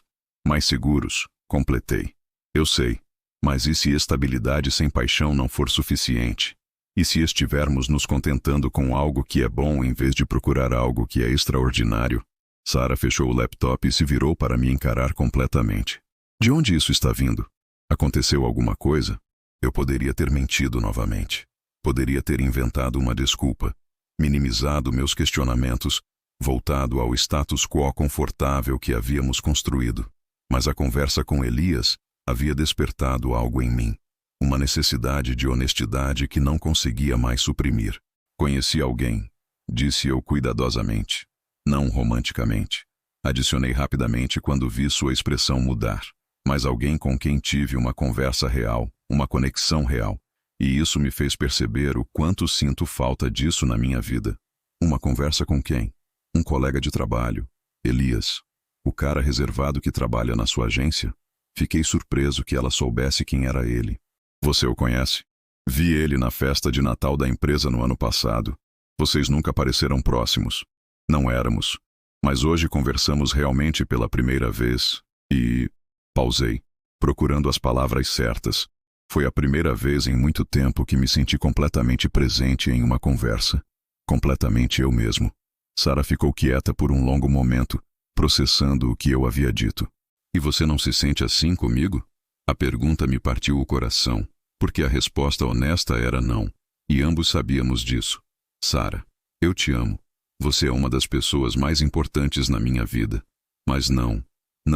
seguros, completei. Eu sei, mas e se estabilidade sem paixão não for suficiente? E se estivermos nos contentando com algo que é bom em vez de procurar algo que é extraordinário? Sarah fechou o laptop e se virou para me encarar completamente. De onde isso está vindo? Aconteceu alguma coisa? Eu poderia ter mentido novamente. Poderia ter inventado uma desculpa, minimizado meus questionamentos, voltado ao status quo confortável que havíamos construído. Mas a conversa com Elias havia despertado algo em mim. Uma necessidade de honestidade que não conseguia mais suprimir. Conheci alguém, disse eu cuidadosamente. Não romanticamente. Adicionei rapidamente quando vi sua expressão mudar. Mas alguém com quem tive uma conversa real, uma conexão real. E isso me fez perceber o quanto sinto falta disso na minha vida. Uma conversa com quem? Um colega de trabalho. Elias. O cara reservado que trabalha na sua agência? Fiquei surpreso que ela soubesse quem era ele. Você o conhece? Vi ele na festa de Natal da empresa no ano passado. Vocês nunca pareceram próximos. Não éramos. Mas hoje conversamos realmente pela primeira vez e... Pausei, procurando as palavras certas. Foi a primeira vez em muito tempo que me senti completamente presente em uma conversa. Completamente eu mesmo. Sara ficou quieta por um longo momento, processando o que eu havia dito. E você não se sente assim comigo? A pergunta me partiu o coração, porque a resposta honesta era não. E ambos sabíamos disso. Sara, eu te amo. Você é uma das pessoas mais importantes na minha vida. Mas não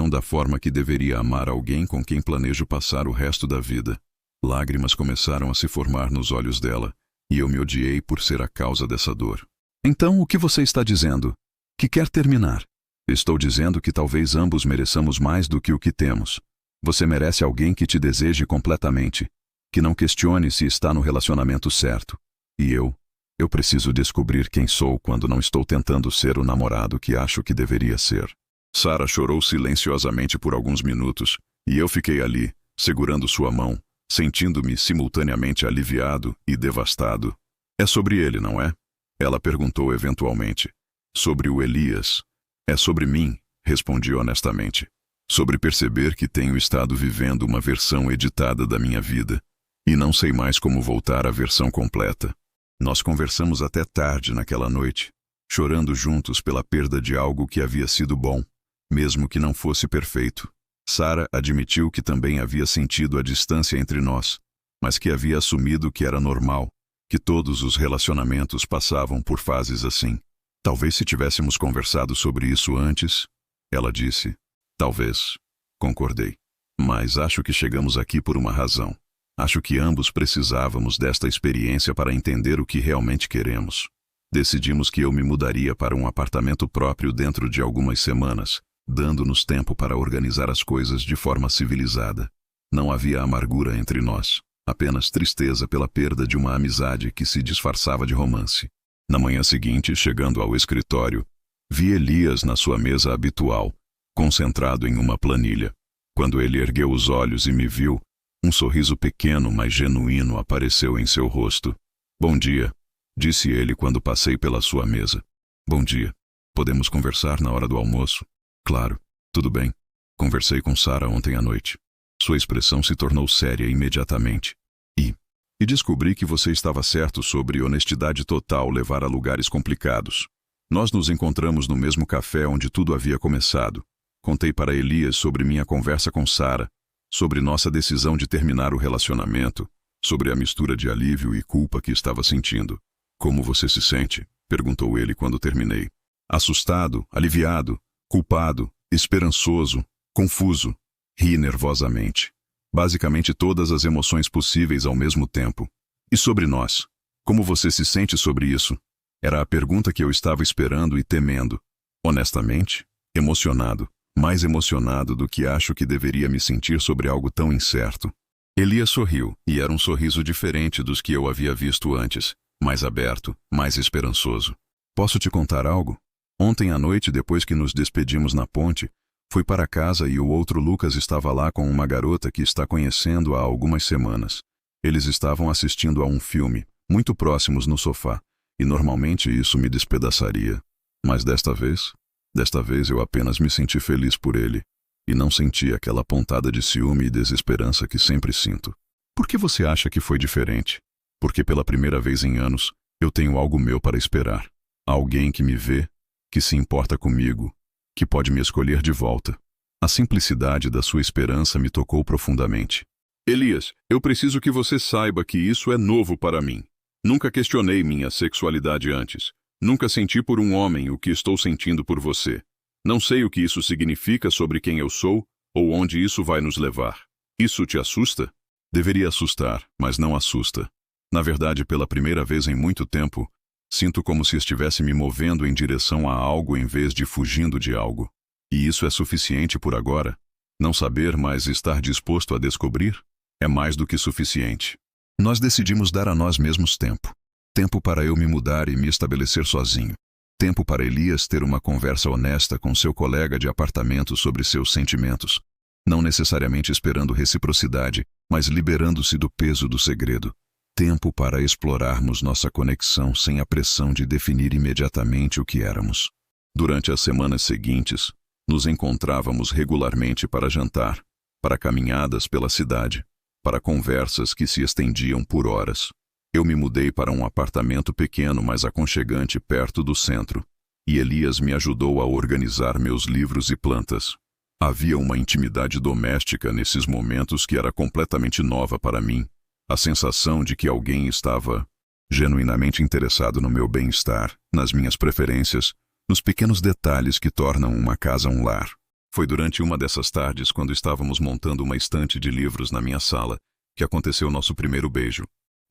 da forma que deveria amar alguém com quem planejo passar o resto da vida. Lágrimas começaram a se formar nos olhos dela, e eu me odiei por ser a causa dessa dor. Então, o que você está dizendo? Que quer terminar? Estou dizendo que talvez ambos mereçamos mais do que o que temos. Você merece alguém que te deseje completamente, que não questione se está no relacionamento certo. E eu preciso descobrir quem sou quando não estou tentando ser o namorado que acho que deveria ser. Sara chorou silenciosamente por alguns minutos, e eu fiquei ali, segurando sua mão, sentindo-me simultaneamente aliviado e devastado. É sobre ele, não é? Ela perguntou eventualmente. Sobre o Elias. É sobre mim, respondi honestamente. Sobre perceber que tenho estado vivendo uma versão editada da minha vida, e não sei mais como voltar à versão completa. Nós conversamos até tarde naquela noite, chorando juntos pela perda de algo que havia sido bom, mesmo que não fosse perfeito. Sara admitiu que também havia sentido a distância entre nós, mas que havia assumido que era normal, que todos os relacionamentos passavam por fases assim. Talvez se tivéssemos conversado sobre isso antes, ela disse. Talvez. Concordei. Mas acho que chegamos aqui por uma razão. Acho que ambos precisávamos desta experiência para entender o que realmente queremos. Decidimos que eu me mudaria para um apartamento próprio dentro de algumas semanas, dando-nos tempo para organizar as coisas de forma civilizada. Não havia amargura entre nós, apenas tristeza pela perda de uma amizade que se disfarçava de romance. Na manhã seguinte, chegando ao escritório, vi Elias na sua mesa habitual, concentrado em uma planilha. Quando ele ergueu os olhos e me viu, um sorriso pequeno, mas genuíno apareceu em seu rosto. Bom dia, disse ele quando passei pela sua mesa. Bom dia. Podemos conversar na hora do almoço? Claro, tudo bem. Conversei com Sara ontem à noite. Sua expressão se tornou séria imediatamente. E descobri que você estava certo sobre honestidade total levar a lugares complicados. Nós nos encontramos no mesmo café onde tudo havia começado. Contei para Elias sobre minha conversa com Sara, sobre nossa decisão de terminar o relacionamento, sobre a mistura de alívio e culpa que estava sentindo. Como você se sente? Perguntou ele quando terminei. Assustado, aliviado, culpado, esperançoso, confuso. Ri nervosamente. Basicamente todas as emoções possíveis ao mesmo tempo. E sobre nós? Como você se sente sobre isso? Era a pergunta que eu estava esperando e temendo. Honestamente, emocionado. Mais emocionado do que acho que deveria me sentir sobre algo tão incerto. Elias sorriu, e era um sorriso diferente dos que eu havia visto antes. Mais aberto, mais esperançoso. Posso te contar algo? Ontem à noite, depois que nos despedimos na ponte, fui para casa e o outro Lucas estava lá com uma garota que está conhecendo há algumas semanas. Eles estavam assistindo a um filme, muito próximos no sofá, e normalmente isso me despedaçaria. Mas desta vez eu apenas me senti feliz por ele, e não senti aquela pontada de ciúme e desesperança que sempre sinto. Por que você acha que foi diferente? Porque pela primeira vez em anos, eu tenho algo meu para esperar. Alguém que me vê, que se importa comigo, que pode me escolher de volta. A simplicidade da sua esperança me tocou profundamente. Elias, eu preciso que você saiba que isso é novo para mim. Nunca questionei minha sexualidade antes. Nunca senti por um homem o que estou sentindo por você. Não sei o que isso significa sobre quem eu sou ou onde isso vai nos levar. Isso te assusta? Deveria assustar, mas não assusta. Na verdade, pela primeira vez em muito tempo, sinto como se estivesse me movendo em direção a algo em vez de fugindo de algo. E isso é suficiente por agora? Não saber, mas estar disposto a descobrir? É mais do que suficiente. Nós decidimos dar a nós mesmos tempo. Tempo para eu me mudar e me estabelecer sozinho. Tempo para Elias ter uma conversa honesta com seu colega de apartamento sobre seus sentimentos. Não necessariamente esperando reciprocidade, mas liberando-se do peso do segredo. Tempo para explorarmos nossa conexão sem a pressão de definir imediatamente o que éramos. Durante as semanas seguintes, nos encontrávamos regularmente para jantar, para caminhadas pela cidade, para conversas que se estendiam por horas. Eu me mudei para um apartamento pequeno, mas aconchegante perto do centro, e Elias me ajudou a organizar meus livros e plantas. Havia uma intimidade doméstica nesses momentos que era completamente nova para mim. A sensação de que alguém estava genuinamente interessado no meu bem-estar, nas minhas preferências, nos pequenos detalhes que tornam uma casa um lar. Foi durante uma dessas tardes, quando estávamos montando uma estante de livros na minha sala, que aconteceu nosso primeiro beijo.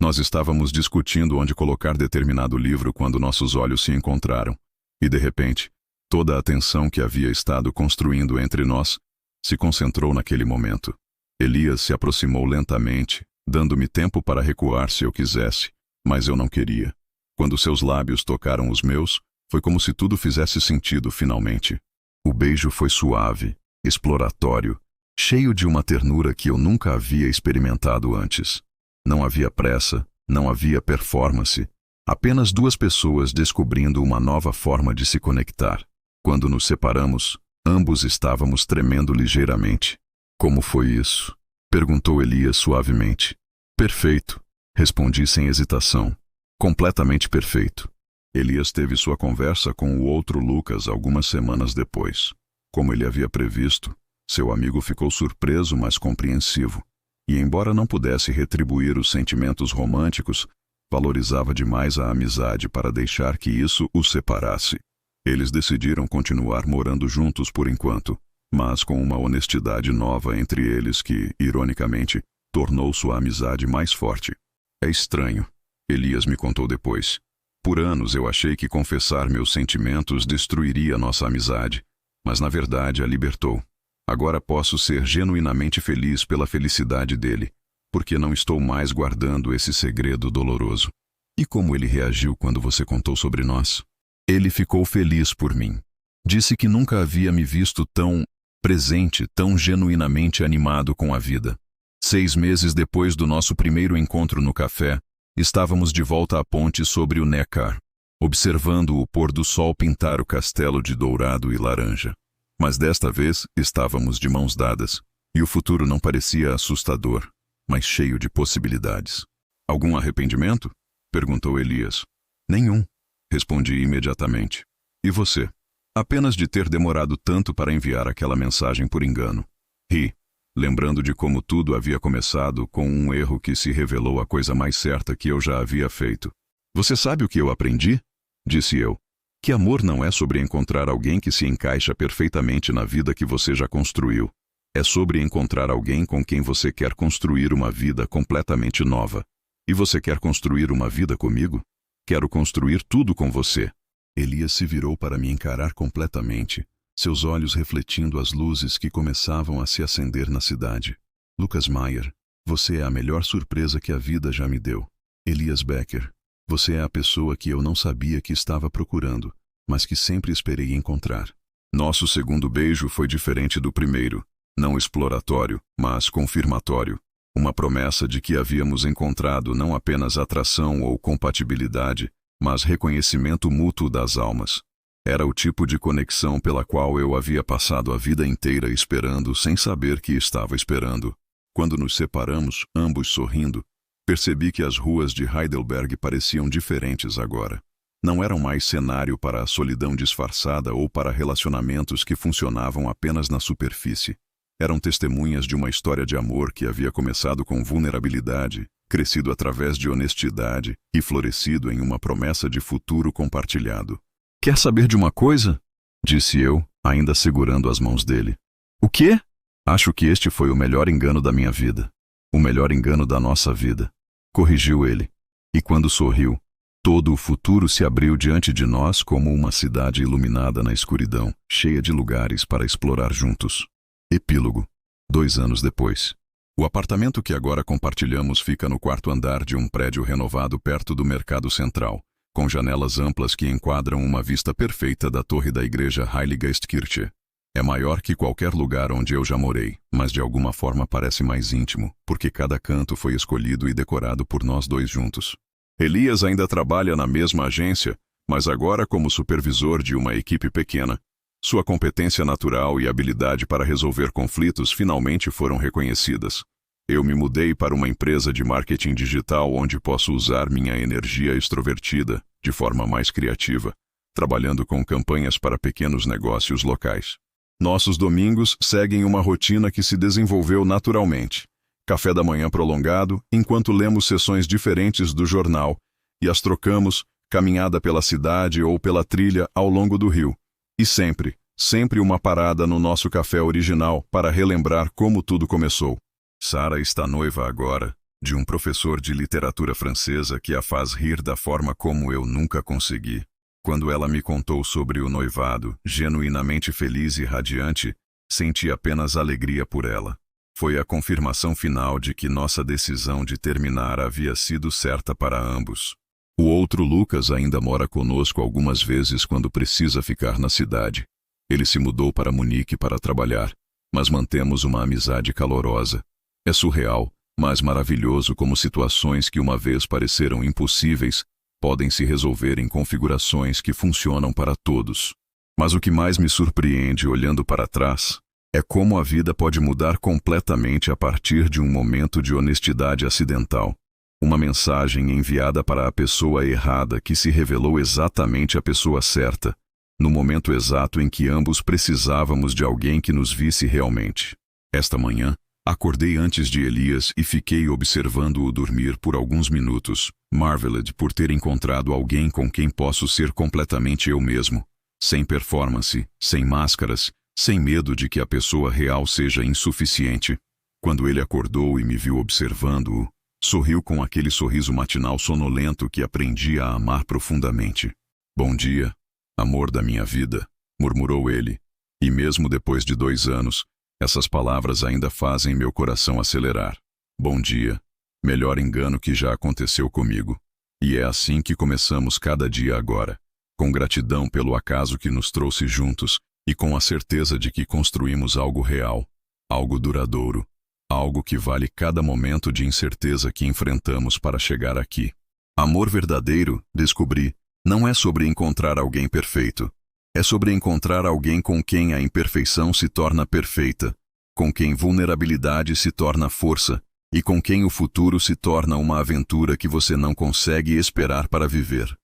Nós estávamos discutindo onde colocar determinado livro quando nossos olhos se encontraram. E, de repente, toda a tensão que havia estado construindo entre nós se concentrou naquele momento. Elias se aproximou lentamente, dando-me tempo para recuar se eu quisesse, mas eu não queria. Quando seus lábios tocaram os meus, foi como se tudo fizesse sentido finalmente. O beijo foi suave, exploratório, cheio de uma ternura que eu nunca havia experimentado antes. Não havia pressa, não havia performance. Apenas duas pessoas descobrindo uma nova forma de se conectar. Quando nos separamos, ambos estávamos tremendo ligeiramente. Como foi isso? Perguntou Elias suavemente. Perfeito, respondi sem hesitação. Completamente perfeito. Elias teve sua conversa com o outro Lucas algumas semanas depois. Como ele havia previsto, seu amigo ficou surpreso, mas compreensivo. E embora não pudesse retribuir os sentimentos românticos, valorizava demais a amizade para deixar que isso os separasse. Eles decidiram continuar morando juntos por enquanto, mas com uma honestidade nova entre eles que, ironicamente, tornou sua amizade mais forte. É estranho, Elias me contou depois. Por anos eu achei que confessar meus sentimentos destruiria nossa amizade, mas na verdade a libertou. Agora posso ser genuinamente feliz pela felicidade dele, porque não estou mais guardando esse segredo doloroso. E como ele reagiu quando você contou sobre nós? Ele ficou feliz por mim. Disse que nunca havia me visto tão presente, tão genuinamente animado com a vida. 6 meses depois do nosso primeiro encontro no café, estávamos de volta à ponte sobre o Neckar, observando o pôr do sol pintar o castelo de dourado e laranja. Mas desta vez estávamos de mãos dadas, e o futuro não parecia assustador, mas cheio de possibilidades. Algum arrependimento? Perguntou Elias. Nenhum, respondi imediatamente. E você? Apenas de ter demorado tanto para enviar aquela mensagem por engano. Ri, lembrando de como tudo havia começado com um erro que se revelou a coisa mais certa que eu já havia feito. Você sabe o que eu aprendi? Disse eu. Que amor não é sobre encontrar alguém que se encaixa perfeitamente na vida que você já construiu. É sobre encontrar alguém com quem você quer construir uma vida completamente nova. E você quer construir uma vida comigo? Quero construir tudo com você. Elias se virou para me encarar completamente, seus olhos refletindo as luzes que começavam a se acender na cidade. Lucas Meyer, você é a melhor surpresa que a vida já me deu. Elias Becker, você é a pessoa que eu não sabia que estava procurando, mas que sempre esperei encontrar. Nosso segundo beijo foi diferente do primeiro, não exploratório, mas confirmatório. Uma promessa de que havíamos encontrado não apenas atração ou compatibilidade, mas reconhecimento mútuo das almas. Era o tipo de conexão pela qual eu havia passado a vida inteira esperando sem saber que estava esperando. Quando nos separamos, ambos sorrindo, percebi que as ruas de Heidelberg pareciam diferentes agora. Não eram mais cenário para a solidão disfarçada ou para relacionamentos que funcionavam apenas na superfície. Eram testemunhas de uma história de amor que havia começado com vulnerabilidade, crescido através de honestidade e florescido em uma promessa de futuro compartilhado. Quer saber de uma coisa? Disse eu, ainda segurando as mãos dele. O quê? Acho que este foi o melhor engano da minha vida. O melhor engano da nossa vida. Corrigiu ele. E quando sorriu, todo o futuro se abriu diante de nós como uma cidade iluminada na escuridão, cheia de lugares para explorar juntos. Epílogo. 2 anos depois. O apartamento que agora compartilhamos fica no quarto andar de um prédio renovado perto do Mercado Central, com janelas amplas que enquadram uma vista perfeita da torre da igreja Heiligeistkirche. É maior que qualquer lugar onde eu já morei, mas de alguma forma parece mais íntimo, porque cada canto foi escolhido e decorado por nós dois juntos. Elias ainda trabalha na mesma agência, mas agora como supervisor de uma equipe pequena. Sua competência natural e habilidade para resolver conflitos finalmente foram reconhecidas. Eu me mudei para uma empresa de marketing digital onde posso usar minha energia extrovertida de forma mais criativa, trabalhando com campanhas para pequenos negócios locais. Nossos domingos seguem uma rotina que se desenvolveu naturalmente. Café da manhã prolongado, enquanto lemos sessões diferentes do jornal, e as trocamos, caminhada pela cidade ou pela trilha ao longo do rio. E sempre uma parada no nosso café original para relembrar como tudo começou. Sara está noiva agora, de um professor de literatura francesa que a faz rir da forma como eu nunca consegui. Quando ela me contou sobre o noivado, genuinamente feliz e radiante, senti apenas alegria por ela. Foi a confirmação final de que nossa decisão de terminar havia sido certa para ambos. O outro Lucas ainda mora conosco algumas vezes quando precisa ficar na cidade. Ele se mudou para Munique para trabalhar, mas mantemos uma amizade calorosa. É surreal, mas maravilhoso como situações que uma vez pareceram impossíveis podem se resolver em configurações que funcionam para todos. Mas o que mais me surpreende olhando para trás é como a vida pode mudar completamente a partir de um momento de honestidade acidental. Uma mensagem enviada para a pessoa errada que se revelou exatamente a pessoa certa, no momento exato em que ambos precisávamos de alguém que nos visse realmente. Esta manhã, acordei antes de Elias e fiquei observando-o dormir por alguns minutos, marveled por ter encontrado alguém com quem posso ser completamente eu mesmo, sem performance, sem máscaras, sem medo de que a pessoa real seja insuficiente. Quando ele acordou e me viu observando-o, sorriu com aquele sorriso matinal sonolento que aprendi a amar profundamente. "Bom dia, amor da minha vida", murmurou ele, e mesmo depois de 2 anos, essas palavras ainda fazem meu coração acelerar. Bom dia, melhor engano que já aconteceu comigo. E é assim que começamos cada dia agora, com gratidão pelo acaso que nos trouxe juntos e com a certeza de que construímos algo real, algo duradouro, algo que vale cada momento de incerteza que enfrentamos para chegar aqui. Amor verdadeiro, descobri, não é sobre encontrar alguém perfeito. É sobre encontrar alguém com quem a imperfeição se torna perfeita, com quem vulnerabilidade se torna força e com quem o futuro se torna uma aventura que você não consegue esperar para viver.